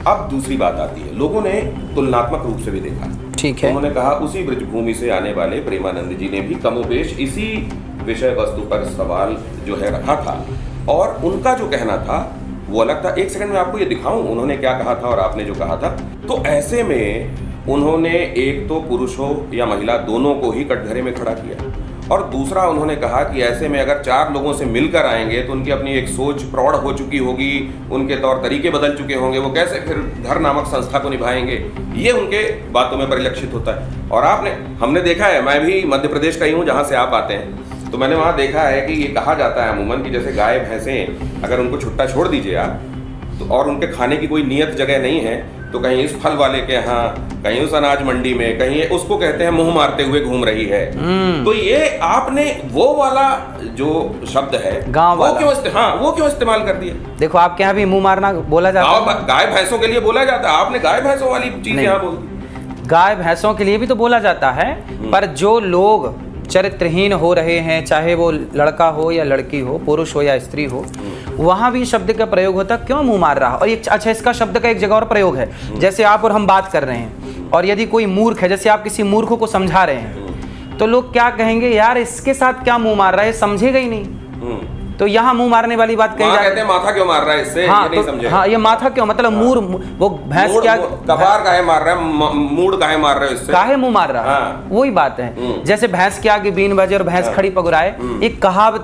अब दूसरी बात आती है, लोगों ने तुलनात्मक रूप से भी देखा। ठीक है। उन्होंने कहा उसी ब्रजभूमि से आने वाले प्रेमानंद जी ने भी कमोबेश इसी विषय वस्तु पर सवाल जो है रखा था, और उनका जो कहना था वो अलग था। एक सेकंड में आपको ये दिखाऊं उन्होंने क्या कहा था और आपने जो कहा था। तो ऐसे में उन्होंने एक तो पुरुष हो या महिला दोनों को ही कटघरे में खड़ा किया, और दूसरा उन्होंने कहा कि ऐसे में अगर 4 लोगों से मिलकर आएंगे तो उनकी अपनी एक सोच प्रौढ़ हो चुकी होगी, उनके तौर तरीके बदल चुके होंगे, वो कैसे फिर घर नामक संस्था को निभाएंगे, ये उनके बातों में परिलक्षित होता है। और हमने देखा है, मैं भी मध्य प्रदेश का ही हूँ जहाँ से आप आते हैं, तो मैंने वहाँ देखा है कि ये कहा जाता है अमूमन कि जैसे गाय भैंसें अगर उनको छुट्टा छोड़ दीजिए आप तो, और उनके खाने की कोई नियत जगह नहीं है, तो कहीं इस फल वाले के यहाँ, कहीं उस अनाज मंडी में, कहीं उसको कहते हैं मुंह मारते हुए घूम रही है। तो ये आपने वो वाला जो शब्द है गाँव वाला, वो क्यों इस्तेमाल कर दिया? देखो आपके यहाँ भी मुंह मारना बोला जाता है, गाय भैंसों के लिए बोला जाता है, आपने गाय भैंसों वाली चीज यहाँ बोल दी। गाय भैंसों के लिए भी तो बोला जाता है, पर जो लोग चरित्रहीन हो रहे हैं, चाहे वो लड़का हो या लड़की हो, पुरुष हो या स्त्री हो, वहां भी शब्द का प्रयोग होता। क्यों मुंह मार रहा? और एक अच्छा, इसका शब्द का एक जगह और प्रयोग है, जैसे आप और हम बात कर रहे हैं, और यदि कोई मूर्ख है, जैसे आप किसी मूर्ख को समझा रहे हैं, तो लोग क्या कहेंगे, यार इसके साथ क्या मुंह मार रहा है, समझेगा ही नहीं। तो यहाँ मुंह मारने वाली बात कही जाती है, माथा क्यों मार रहा है इससे, हाँ, ये नहीं समझे। हाँ, ये माथा क्यों, मतलब मूर, वो भैंस क्या, कपार काहे मार रहा है, मूड काहे मार रहा है इससे, काहे मुंह मार रहा है, हाँ। वही बात है। जैसे भैंस के आगे बीन बजे और भैंस खड़ी पगुराए, एक कहावत